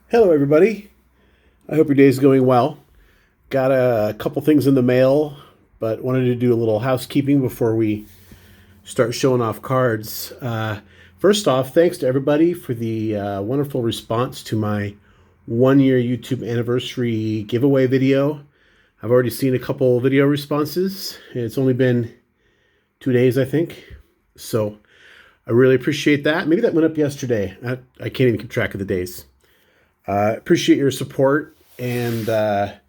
Hello, everybody. I hope your day is going well. Got a couple things in the mail, but wanted to do a little housekeeping before we start showing off cards. First off, thanks to everybody for the wonderful response to my 1 year YouTube anniversary giveaway video. I've already seen a couple video responses. It's only been 2 days, I think. So I really appreciate that. Maybe that went up yesterday. I can't even keep track of the days. Appreciate your support, and a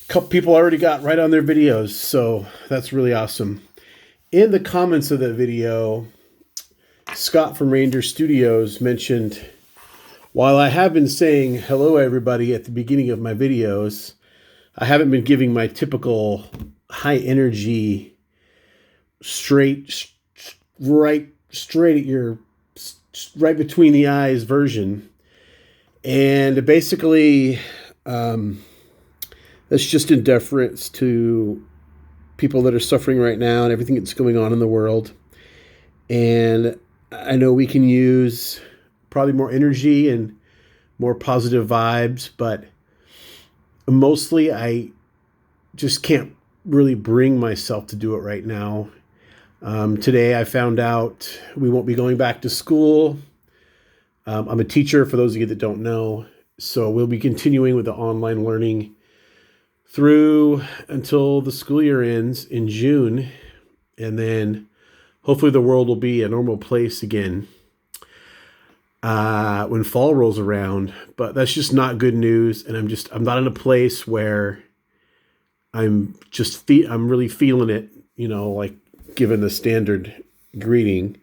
couple people already got right on their videos, so that's really awesome. In the comments of the video, Scott from Ranger Studios mentioned, while I have been saying hello everybody at the beginning of my videos, I haven't been giving my typical high energy, straight at your, right between the eyes version. And basically, that's just in deference to people that are suffering right now and everything that's going on in the world. And I know we can use probably more energy and more positive vibes, but mostly I just can't really bring myself to do it right now. Today I found out we won't be going back to school. I'm a teacher, for those of you that don't know, so we'll be continuing with the online learning through until the school year ends in June, and then hopefully the world will be a normal place again when fall rolls around. But that's just not good news, and I'm not in a place where I'm really feeling it, like given the standard greeting.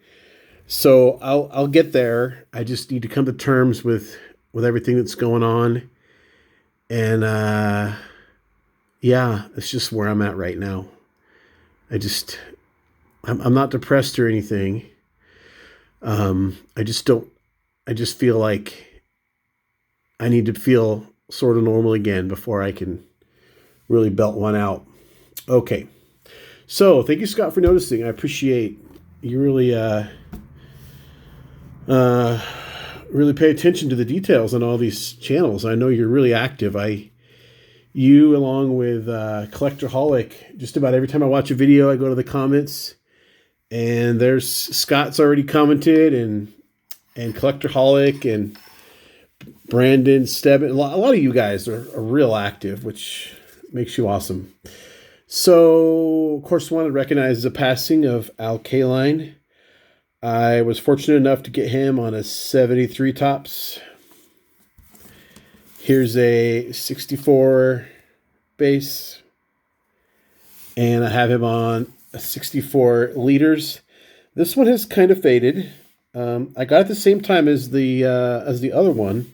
So I'll get there. I just need to come to terms with everything that's going on. And yeah, it's just where I'm at right now. I'm not depressed or anything. I just feel like I need to feel sort of normal again before I can really belt one out. Okay. So thank you, Scott, for noticing. I appreciate you really pay attention to the details on all these channels. I know you're really active. You along with Collectorholic, just about every time I watch a video, I go to the comments, and there's Scott's already commented, and Collectorholic and Brandon Stebbin. A lot of you guys are real active, which makes you awesome. So, of course, I wanted to recognize the passing of Kaline. I was fortunate enough to get him on a 73 tops. Here's a 64 base, and I have him on a 64 liters. This one has kind of faded. I got it at the same time as the other one,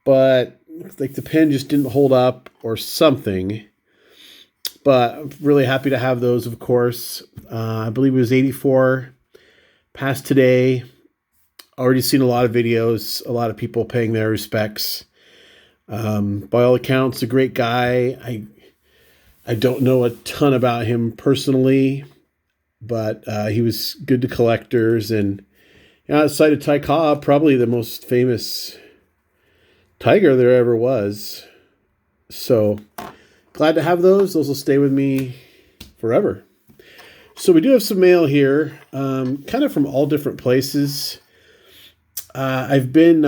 but like the pen just didn't hold up or something. But I'm really happy to have those, of course. I believe it was 84. Passed today. Already seen a lot of videos, a lot of people paying their respects. By all accounts, a great guy. I don't know a ton about him personally, but he was good to collectors. And outside of Ty Cobb, probably the most famous tiger there ever was. So glad to have those. Those will stay with me forever. So we do have some mail here, kind of from all different places. I've been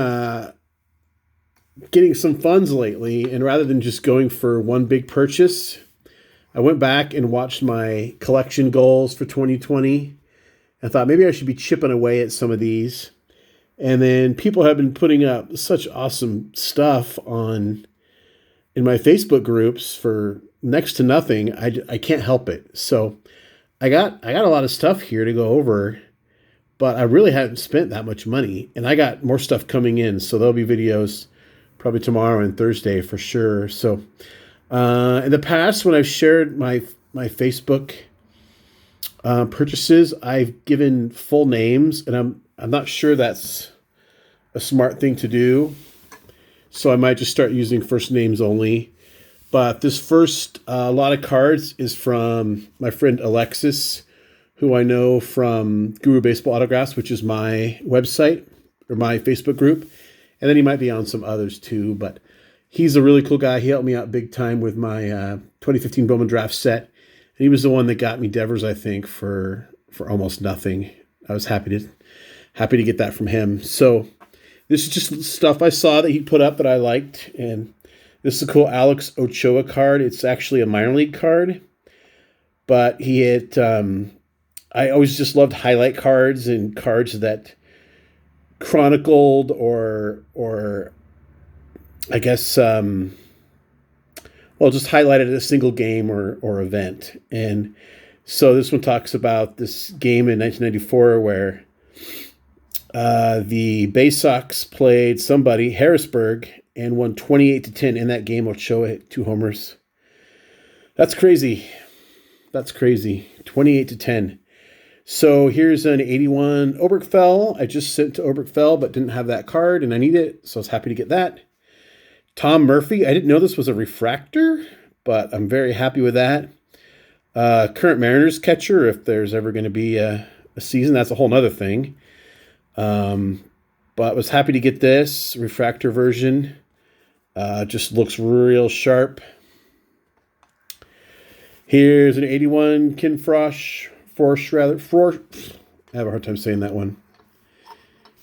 getting some funds lately, and rather than just going for one big purchase, I went back and watched my collection goals for 2020. I thought maybe I should be chipping away at some of these. And then people have been putting up such awesome stuff in my Facebook groups for next to nothing. I can't help it. So I got a lot of stuff here to go over, but I really haven't spent that much money, and I got more stuff coming in. So there'll be videos probably tomorrow and Thursday for sure. So in the past, when I've shared my Facebook purchases, I've given full names, and I'm not sure that's a smart thing to do. So I might just start using first names only. But this first lot of cards is from my friend Alexis, who I know from Guru Baseball Autographs, which is my website or my Facebook group. And then he might be on some others too, but he's a really cool guy. He helped me out big time with my 2015 Bowman Draft set. And he was the one that got me Devers, I think, for almost nothing. I was happy to get that from him. So this is just stuff I saw that he put up that I liked. And this is a cool Alex Ochoa card. It's actually a minor league card. But he had, I always just loved highlight cards and cards that chronicled or I guess, just highlighted a single game or event. And so this one talks about this game in 1994 where the Bay Sox played somebody, Harrisburg, and won 28-10 in that game. Ochoa hit 2 homers. That's crazy. 28-10. So here's an 81 Obergefell. I just sent to Obergefell, but didn't have that card, and I need it, so I was happy to get that. Tom Murphy. I didn't know this was a refractor, but I'm very happy with that. Current Mariners catcher, if there's ever going to be a season, that's a whole nother thing. But I was happy to get this refractor version. Just looks real sharp. Here's an 81 Ken Forsch. I have a hard time saying that one.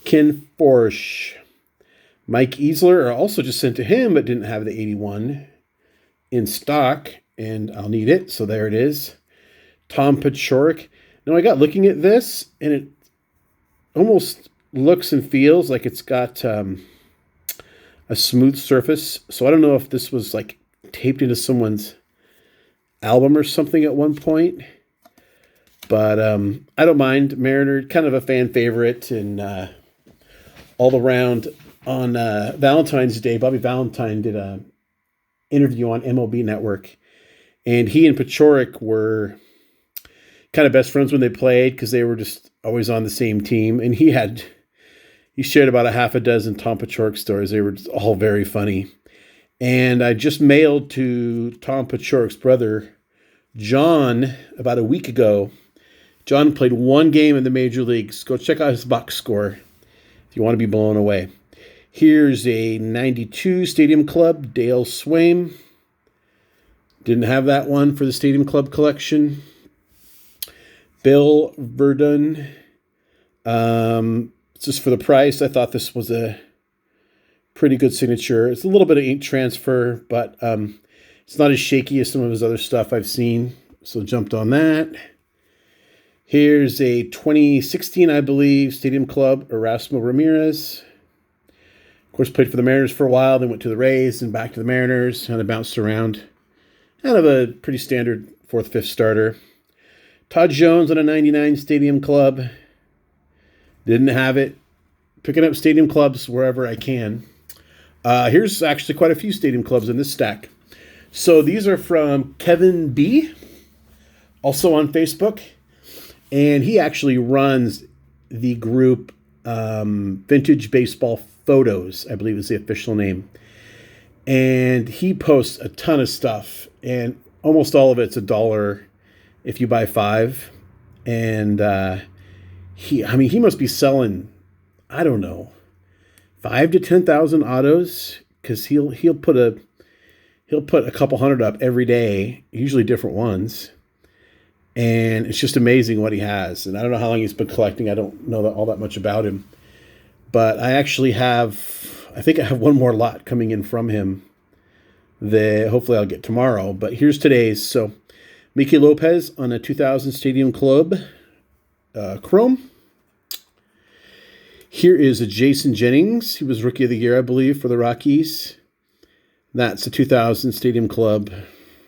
Ken Forsch. Mike Easler, I also just sent to him, but didn't have the 81 in stock, and I'll need it, so there it is. Tom Paciorek. Now, I got looking at this, and it almost looks and feels like it's got a smooth surface, so I don't know if this was, like, taped into someone's album or something at one point, but I don't mind. Mariner, kind of a fan favorite, and all around. On Valentine's Day, Bobby Valentine did an interview on MLB Network, and he and Paciorek were kind of best friends when they played because they were just always on the same team. And he shared about a half a dozen Tom Paciorek stories. They were just all very funny. And I just mailed to Tom Paciorek's brother, John, about a week ago. John played 1 game in the major leagues. Go check out his box score if you want to be blown away. Here's a 92 Stadium Club, Dale Swaim. Didn't have that one for the Stadium Club collection. Bill Verdun. Just for the price, I thought this was a pretty good signature. It's a little bit of ink transfer, but it's not as shaky as some of his other stuff I've seen. So jumped on that. Here's a 2016, I believe, Stadium Club, Erasmo Ramirez. Of course, played for the Mariners for a while, then went to the Rays and back to the Mariners, kind of bounced around. Kind of a pretty standard 4th, 5th starter. Todd Jones on a 99 Stadium Club. Didn't have it. Picking up Stadium Clubs wherever I can. Here's actually quite a few Stadium Clubs in this stack. So these are from Kevin B., also on Facebook. And he actually runs the group Vintage Baseball Photos, I believe is the official name. And he posts a ton of stuff, and almost all of it's $1 if you buy 5. And he must be selling, I don't know, 5 to 10,000 autos, because he'll put a couple hundred up every day, usually different ones. And it's just amazing what he has. And I don't know how long he's been collecting. I don't know all that much about him. But I actually I think I have one more lot coming in from him that hopefully I'll get tomorrow. But here's today's. So Mickey Lopez on a 2000 Stadium Club Chrome. Here is a Jason Jennings. He was Rookie of the Year, I believe, for the Rockies. That's a 2000 Stadium Club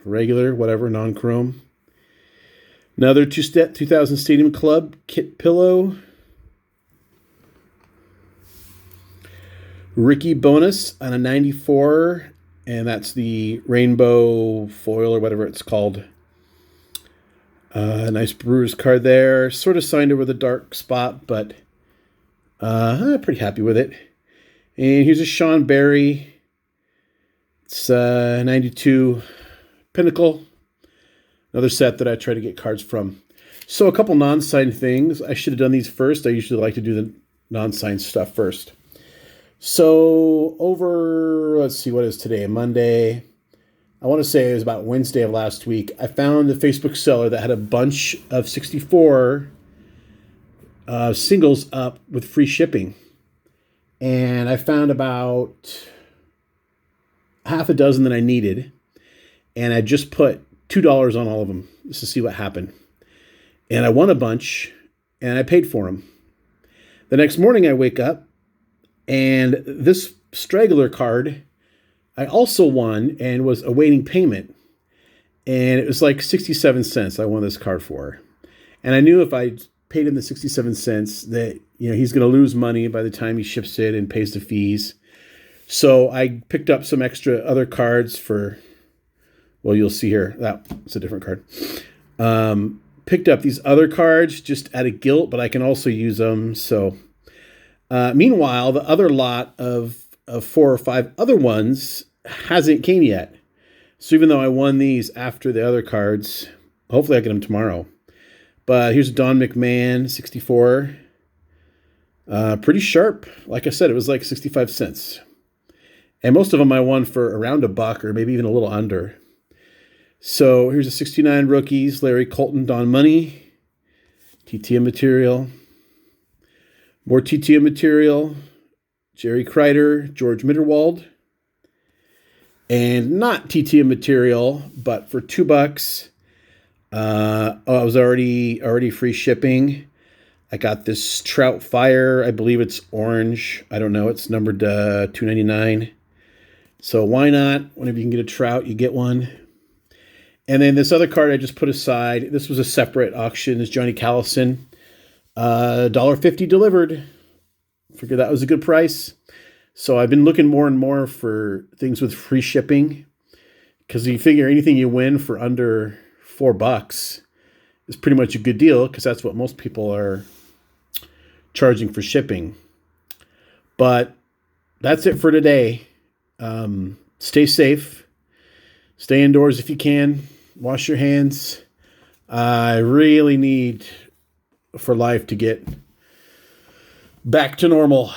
regular, whatever, non-chrome. Another 2000 Stadium Club Kit Pillow. Ricky Bonus on a 94, and that's the rainbow foil or whatever it's called. A nice Brewers card there. Sort of signed over the dark spot, but I'm pretty happy with it. And here's a Sean Barry. It's 92 Pinnacle. Another set that I try to get cards from. So a couple non-signed things. I should have done these first. I usually like to do the non-signed stuff first. So over, let's see, what is today? Monday. I want to say it was about Wednesday of last week. I found a Facebook seller that had a bunch of 64 singles up with free shipping. And I found about half a dozen that I needed. And I just put $2 on all of them just to see what happened. And I won a bunch and I paid for them. The next morning I wake up and this straggler card I also won and was awaiting payment. And it was like 67 cents I won this card for. And I knew if I paid him the 67 cents that, he's going to lose money by the time he ships it and pays the fees. So I picked up some extra other cards for, well, you'll see here. That's a different card. Picked up these other cards just out of guilt, but I can also use them. So meanwhile, the other lot of 4 or 5 other ones hasn't came yet. So even though I won these after the other cards, hopefully I get them tomorrow. But here's Don McMahon, 64. Pretty sharp. Like I said, it was like 65 cents. And most of them I won for around $1 or maybe even a little under. So here's a 69 rookies, Larry Colton, Don Money, TTM material. More TTM material, Jerry Kreider, George Mitterwald. And not TTM material, but for $2, I was already free shipping. I got this Trout Fire. I believe it's orange. I don't know. It's numbered $2.99. So why not? Whenever you can get a Trout, you get one. And then this other card I just put aside. This was a separate auction. This Johnny Callison. $1.50 delivered. Figured that was a good price. So I've been looking more and more for things with free shipping. Because you figure anything you win for under $4 is pretty much a good deal. Because that's what most people are charging for shipping. But that's it for today. Stay safe. Stay indoors if you can. Wash your hands. I really need for life to get back to normal.